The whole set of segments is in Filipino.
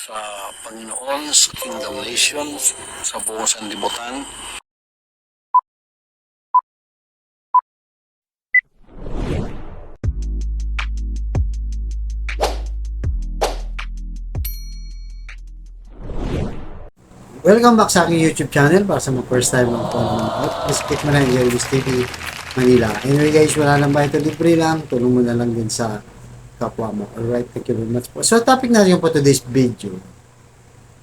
sa Panginoon, sa Kingdom Nation, sa buong sanlibutan. Welcome back sa aking YouTube channel. Para sa mga first time mo po nanonood, please click mo na yung Jervis TV Manila. Anyway guys, wala lang ba ito, libre lang. Tulong mo na lang din sa kapwa mo. Alright, thank you very much po. So topic natin po today's video.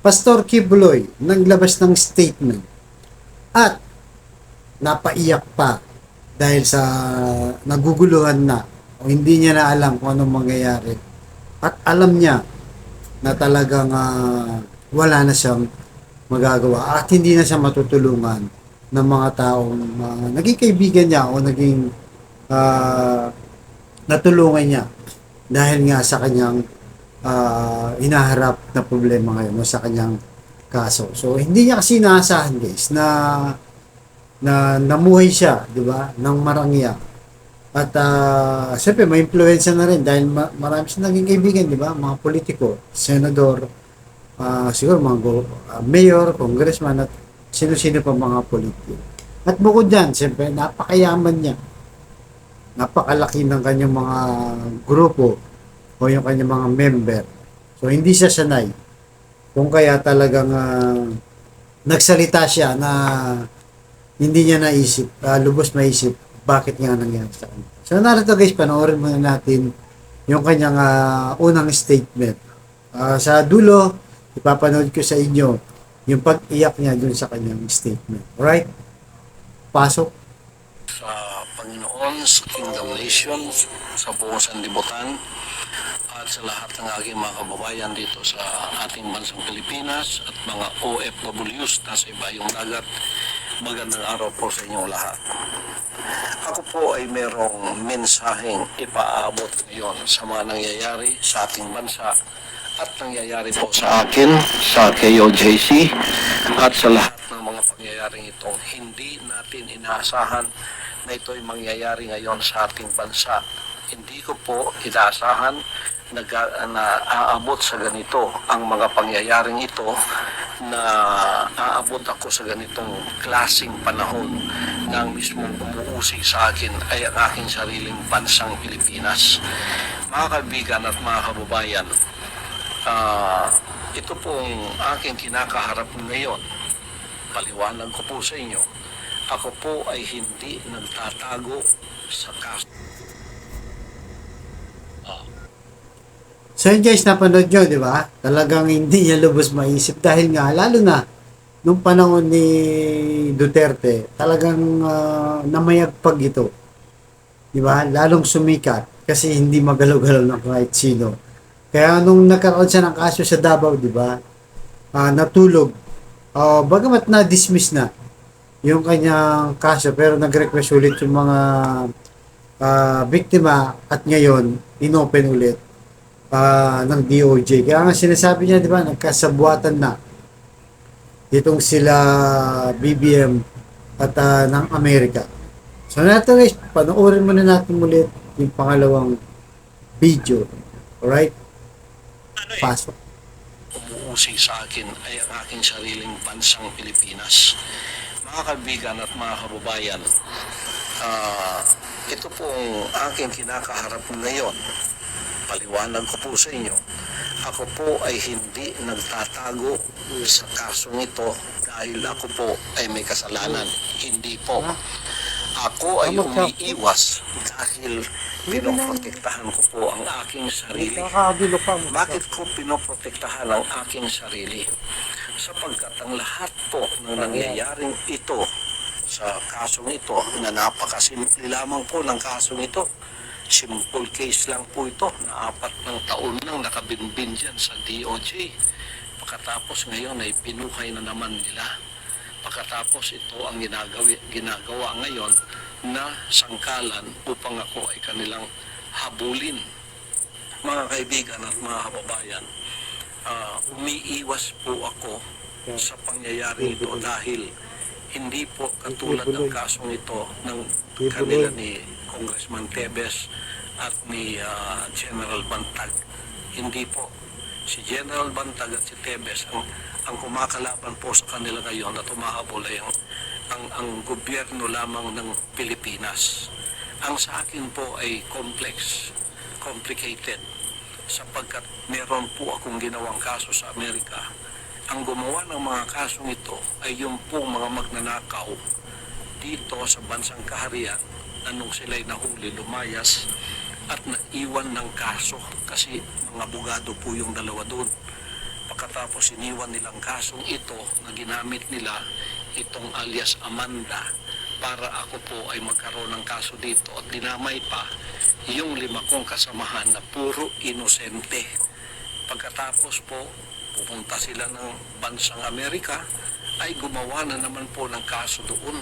Pastor Kibuloy naglabas ng statement at napaiyak pa dahil sa naguguluhan na o hindi niya na alam kung anong mangyayari. At alam niya na talagang wala na siyang magagawa at hindi na siya matutulungan ng mga taong naging kaibigan niya o naging natulungan niya dahil nga sa kanyang hinaharap na problema ngayon o sa kanyang kaso. So hindi niya kasi inaasahan guys na namuhay siya, di ba, ng marangya. At siyempre may impluwensya na rin dahil marami siyang naging kaibigan, di ba, mga politiko, senador, siguro mga mayor, congressman at sino-sino pa mga politiko. At bukod dyan, siyempre napakayaman niya. Napakalaki ng kanyang mga grupo o yung kanyang mga member. So hindi siya sanay. Kung kaya talagang nagsalita siya na hindi niya naisip, lubos maisip bakit nga nangyari sa kanya. So narito guys, panoorin muna natin yung kanyang unang statement. Sa dulo, ipapanood ko sa inyo yung pag-iyak niya dun sa kanyang statement. Alright? Pasok. Sa Panginoon, sa Kingdom Nation, sa buong sanlibutan, at sa lahat ng aking mga kababayan dito sa ating bansang Pilipinas at mga OFWs na sa ibayong dagat, magandang araw po sa inyong lahat. Ako po ay merong mensaheng ipaabot ngayon sa mga nangyayari sa ating bansa at nangyayari po sa akin, sa KOJC, at sa lahat ng mga pangyayaring itong hindi natin inaasahan na ito'y mangyayari ngayon sa ating bansa. Hindi ko po inaasahan na aabot sa ganito ang mga pangyayaring ito, na aabot ako sa ganitong klaseng panahon na ang mismong umuusig sa akin ay ang aking sariling bansang Pilipinas. Mga kaibigan at mga kababayan, ito pong aking kinakaharap ngayon, paliwanag ko po sa inyo, ako po ay hindi nagtatago sa kaso. So yun guys, napanood nyo, di ba? Talagang hindi niya lubos maisip dahil nga, lalo na nung panahon ni Duterte, talagang namayagpag ito. Di ba? Lalong sumikat kasi hindi magalaw-galaw ng kahit sino. Kaya nung nagkaroon siya ng kaso sa Davao, di ba? Natulog. Bagamat na-dismiss na yung kanyang kaso, pero nag-request ulit yung mga biktima at ngayon, inopen ulit ng DOJ. Kaya nga sinasabi niya, di ba, nagkasabuatan na itong sila BBM at ng Amerika. So natin guys, panoorin muna natin ulit yung pangalawang video. Alright? Pasok. Umuusig sa akin ay ang aking sariling bansang Pilipinas. Mga kaibigan at mga kababayan, ito pong aking kinakaharap ngayon, paliwanag ko po sa inyo, ako po ay hindi nagtatago sa kasong ito dahil ako po ay may kasalanan. Hindi po. Ako ay umiiwas dahil pinoprotektahan ko po ang aking sarili. Bakit ko pinoprotektahan ang aking sarili? Sapagkat ang lahat po ng nangyayaring ito sa kasong ito, na napakasimple lamang po ng kasong ito, simple case lang po ito, na 4 taon nang nakabinbin dyan sa DOJ. Pagkatapos ngayon ay pinuhay na naman nila. Pagkatapos ito ang ginagawa ngayon na sangkalan upang ako ay kanilang habulin. Mga kaibigan at mga kababayan, umiiwas po ako sa pangyayari ito dahil hindi po katulad ng kasong ito ng kanila ni Congressman Tebes at ni General Bantag. Hindi po. Si General Bantag at si Tebes ang kumakalaban po sa kanila ngayon at umahabol ay ang gobyerno lamang ng Pilipinas. Ang sa akin po ay complicated, sapagkat meron po akong ginawang kaso sa Amerika. Ang gumawa ng mga kasong ito ay yung pong mga magnanakaw dito sa bansang kaharian na nung sila'y nahuli, lumayas at naiwan ng kaso kasi mga abogado po yung dalawa doon. Pagkatapos iniwan nilang kasong ito na ginamit nila itong alias Amanda para ako po ay magkaroon ng kaso dito at dinamay pa yung 5 kong kasamahan na puro inosente. Pagkatapos po pupunta sila ng bansang Amerika ay gumawa na naman po ng kaso doon.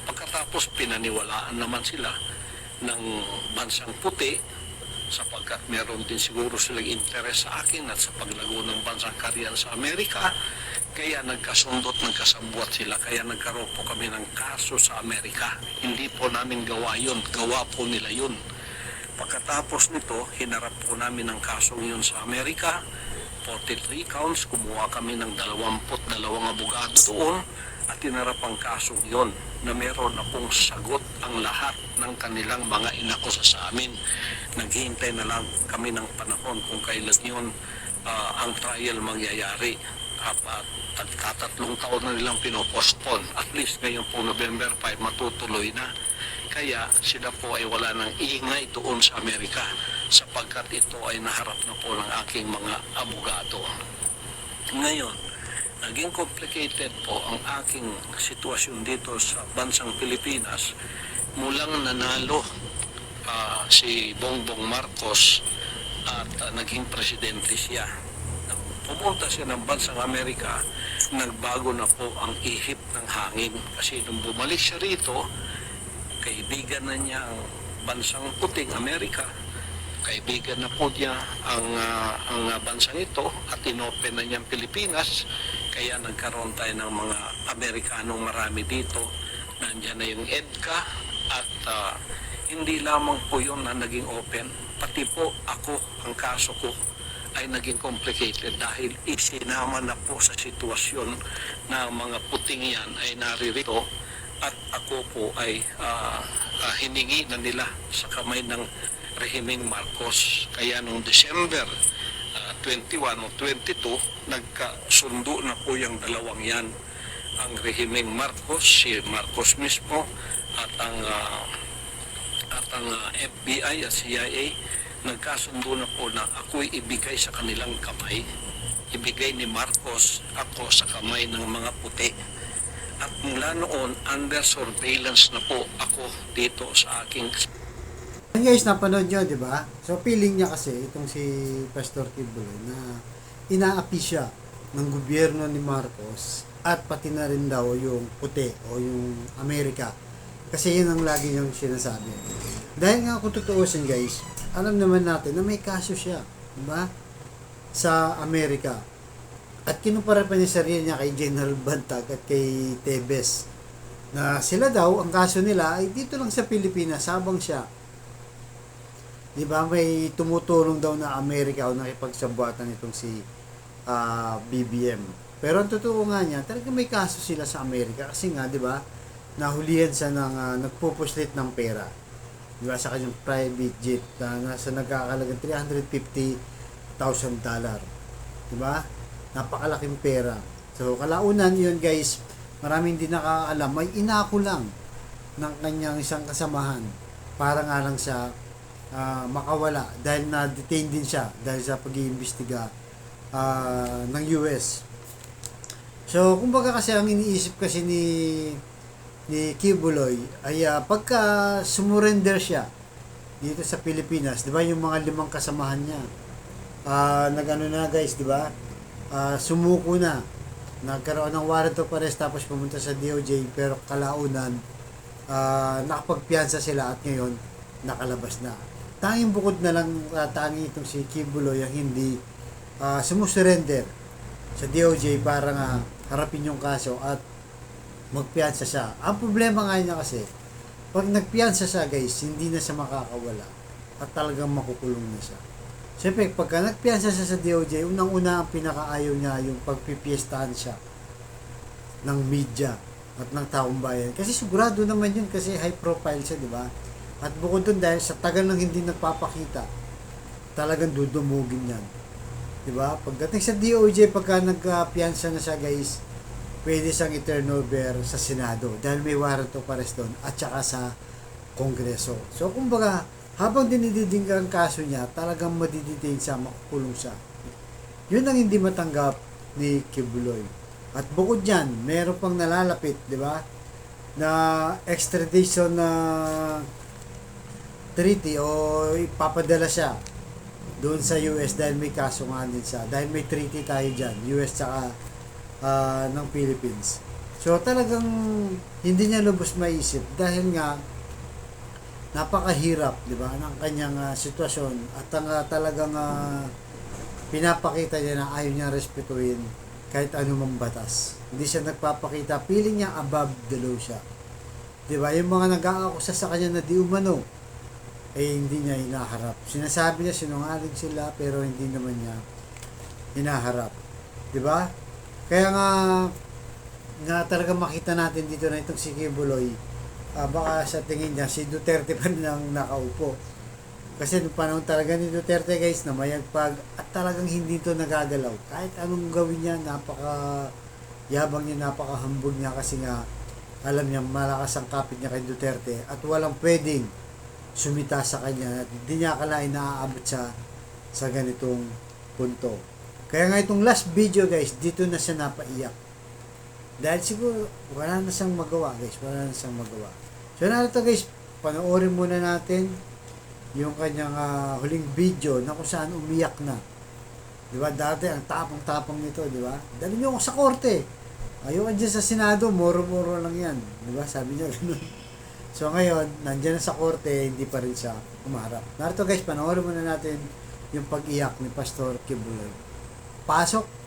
Pagkatapos pinaniwalaan naman sila ng bansang puti sapagkat meron din siguro silang interes sa akin at sa paglago ng bansang kaharian sa Amerika. Kaya nagkasundot, nagkasabwat sila. Kaya nagkaroon po kami ng kaso sa Amerika. Hindi po namin gawa yun. Gawa po nila yun. Pagkatapos nito, hinarap po namin ang kasong yun sa Amerika. 43 counts. Kumuha kami ng 22 abogado doon. At hinarap ang kasong yun na meron na pong sagot ang lahat ng kanilang mga inakusa sa amin. Naghihintay na lang kami ng panahon kung kailan yun ang trial mangyayari. At 3 taon na nilang pinopostpone. At least ngayon po November 5 matutuloy na. Kaya sila po ay wala ng ingay doon sa Amerika sapagkat ito ay naharap na po ng aking mga abogado. Ngayon, naging complicated po ang aking sitwasyon dito sa bansang Pilipinas mulang nanalo si Bongbong Marcos at naging presidente siya. Pumunta siya ng bansang Amerika, nagbago na po ang ihip ng hangin kasi nung bumalik siya rito, kaibigan na niya ang bansang puting Amerika, kaibigan na po niya ang bansang ito at inopen na niya ang Pilipinas. Kaya nagkaroon tayo ng mga Amerikanong marami dito. Nandiyan na yung EDCA at hindi lamang po yun na naging open, pati po ako, ang kaso ko ay naging complicated dahil isinama na po sa sitwasyon na mga puting yan ay naririto at ako po ay hiningi na nila sa kamay ng rehimeng Marcos. Kaya noong December 21 o 22, nagkasundo na po yung dalawang yan. Ang rehimeng Marcos, si Marcos mismo, at ang FBI at CIA, nagkasundo na po na ako'y ibigay sa kanilang kamay. Ibigay ni Marcos ako sa kamay ng mga puti. At mula noon, under surveillance na po ako dito sa aking... Guys, napanood nyo, di ba? So, feeling niya kasi, itong si Pastor Kibuloy, na inaapi siya ng gobyerno ni Marcos at pati na rin daw yung puti o yung Amerika. Kasi yun ang lagi niyang sinasabi. Dahil nga kung tutuusin guys, alam naman natin na may kaso siya, di ba? Sa Amerika. At kinumpara pa niya sarili niya kay General Bantag at kay Tebes. Na sila daw, ang kaso nila ay dito lang sa Pilipinas, habang siya. Di ba? May tumutulong daw na Amerika o nakipagsabuatan itong si BBM. Pero ang totoo nga niya, talaga may kaso sila sa Amerika. Kasi nga, di ba? Nahulihan siya ng nagpupuslit ng pera. Di ba? Sa kanyang private jet na nasa nagkakalagang $350,000. Di ba? Napakalaking pera. So, kalaunan yun guys, maraming hindi nakakaalam, may inako lang ng kanyang isang kasamahan para nga lang siya makawala dahil na-detain din siya dahil sa pag-iimbestiga ng US. So, kumbaga kasi ang iniisip kasi ni Kibuloy ay pagka sumurrender siya dito sa Pilipinas, di ba yung mga 5 kasamahan niya nagano na guys, di ba? Sumuko na, nagkaroon ng warrant of arrest tapos pumunta sa DOJ, pero kalaunan nakapagpiyansa sila at ngayon nakalabas na. Tanging bukod na lang tanging itong si Kibuloy ang hindi sumusurrender sa DOJ para nga harapin yung kaso at magpiyansa siya. Ang problema nga niya kasi, pag nagpiyansa siya guys, hindi na siya makakawala at talagang makukulong na siya. Siyempre, pagka nagpiyansa siya sa DOJ, unang-una ang pinakaayaw niya yung pagpipiestahan siya ng media at ng taong bayan. Kasi sigurado naman yun kasi high profile siya, di ba? At bukod dun dahil sa tagal nang hindi nagpapakita, talagang dudumugin yan. Di ba? Pagdating sa DOJ, pagka nagpiyansa na siya guys, pwede siyang i-turnover sa Senado dahil may warrant of arrest doon at saka sa Kongreso. So, kumbaga, habang dinididing ang kaso niya, talagang madidetain siya, makukulong siya. Yun ang hindi matanggap ni Kibuloy. At bukod dyan, meron pang nalalapit, di ba? Na extradition na treaty o ipapadala siya doon sa US dahil may kaso nga din siya. Dahil may treaty tayo dyan, US tsaka ng Philippines. So talagang hindi niya lubos maisip dahil nga napakahirap, di ba, ng kanyang sitwasyon at talagang pinapakita niya na ayaw niya respetuhin kahit anumang batas. Hindi siya nagpapakita, feeling niya above the law siya. Di ba? Yung mga nag-aakusa sa kanya na di umano, hindi niya hinaharap. Sinasabi niya sinungaling sila pero hindi naman niya hinaharap. Di ba? Kaya nga talaga makita natin dito na itong si Kibuloy, baka sa tingin niya si Duterte pa rin ang nakaupo. Kasi noong panahon talaga ni Duterte guys na mayagpag at talagang hindi ito nagagalaw. Kahit anong gawin niya, napaka yabang niya, napaka-humble niya kasi nga alam niya malakas ang kapit niya kay Duterte at walang pwedeng sumita sa kanya at hindi niya akalain na aabot siya sa ganitong punto. Kaya nga itong last video guys, dito na siya napaiyak. Dahil siguro wala na siyang magawa guys, wala na siyang magawa. So narito guys, panoorin muna natin yung kanyang huling video na kung saan umiyak na. Di ba? Dati ang tapang-tapang nito, di ba? Dali niyo ako sa korte. Ayoko dyan sa Senado, moro-moro lang yan. Di ba? Sabi niya ganun. So ngayon, nandiyan na sa korte, hindi pa rin siya umarap. Narito guys, panoorin muna natin yung pag-iyak ni Pastor Kibuloy. Pasok.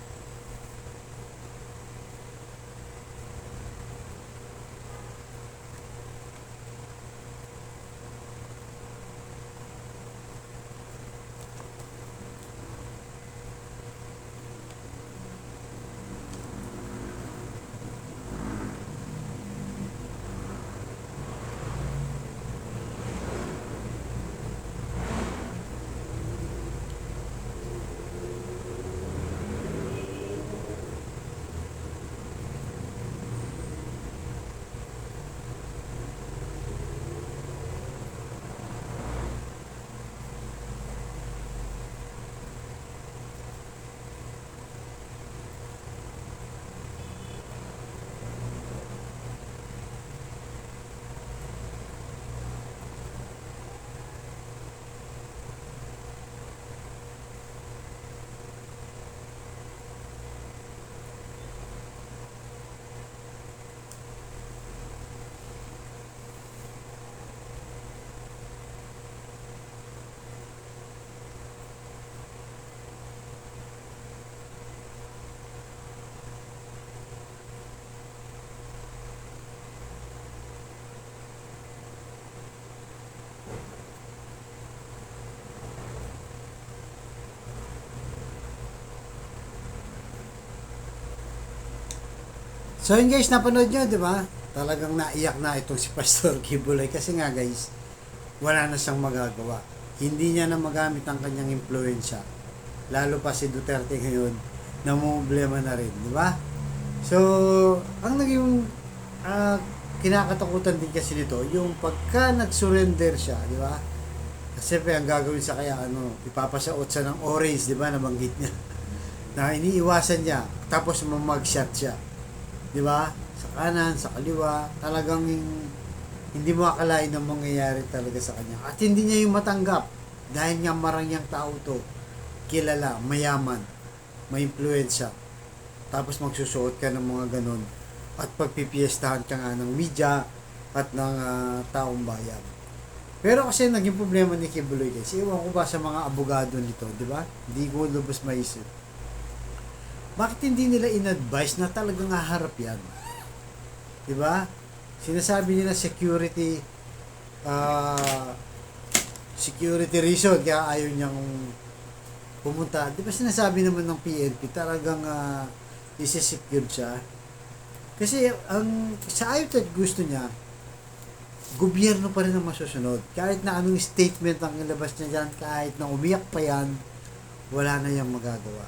So yun guys, napanood nyo, di ba? Talagang naiyak na itong si Pastor Kibuloy kasi nga guys, wala na siyang magagawa. Hindi niya na magamit ang kanyang impluensya. Lalo pa si Duterte ngayon, namumblema na rin, di ba? So, ang naging kinakatakutan din kasi nito, yung pagka nag-surrender siya, di ba? Kasi ang gagawin sa kaya, ipapasuot siya ng orange, di ba? Nabanggit niya. Na iniiwasan niya, tapos mag-shot siya. Di ba? Sa kanan, sa kaliwa, talagang hindi mo akalain na mangyayari talaga sa kanya. At hindi niya yung matanggap dahil nga marangyang tao to, kilala, mayaman, may impluensya. Tapos magsusuot ka ng mga ganun at pagpipiestahan ka nga ng media at ng taong bayan. Pero kasi naging problema ni Kibuloy guys, iwan ko ba sa mga abogado nito, di ba? Hindi ko lubos maisip. Bakit hindi nila in-advise na talagang haharap yan? Diba? Sinasabi nila security reason kaya ayaw niyang pumunta. Di ba sinasabi naman ng PNP, talagang isi-secure siya. Kasi ang sa ayot at gusto niya, gobyerno pa rin ang masusunod. Kahit na anong statement ang ilabas niya dyan, kahit na umiyak pa yan, wala na yung magagawa.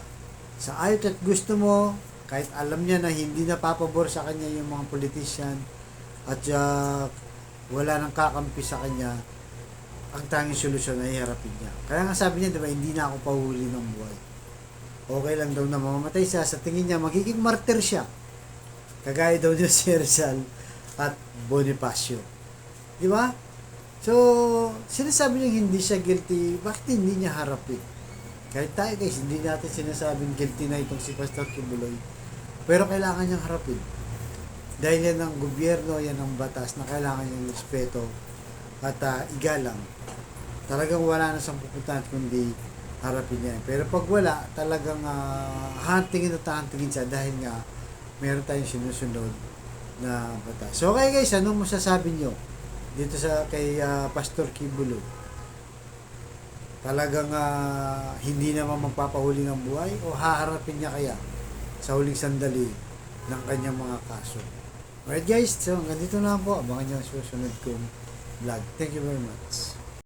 Sa ayot at gusto mo, kahit alam niya na hindi napapabor sa kanya yung mga politician at wala nang kakampi sa kanya, ang tanging solusyon ay harapin niya. Kaya nga sabi niya, diba, hindi na ako pahuli ng buhay. Okay lang daw na mamamatay siya. Sa tingin niya, magiging martyr siya. Kagaya daw niya si Rizal at Bonifacio. Di ba? So, sinasabi niya hindi siya guilty, bakit hindi niya harapin? Kahit tayo guys, hindi natin sinasabing guilty na itong si Pastor Kibuloy. Pero kailangan niyang harapin. Dahil yan ang gobyerno, yan ang batas na kailangan niyang respeto at igalang. Talagang wala na siyang pupuntahan kundi harapin niya. Pero pag wala, talagang hahantingin at hahantingin siya dahil nga meron tayong sinusunod na batas. So okay guys, ano masasabi niyo dito sa kay Pastor Kibuloy? Talagang hindi naman magpapahuli ng buhay o haharapin niya kaya sa huling sandali ng kanyang mga kaso? Alright guys, so hanggang dito na po. Abangan niyo ang susunod kong vlog. Thank you very much.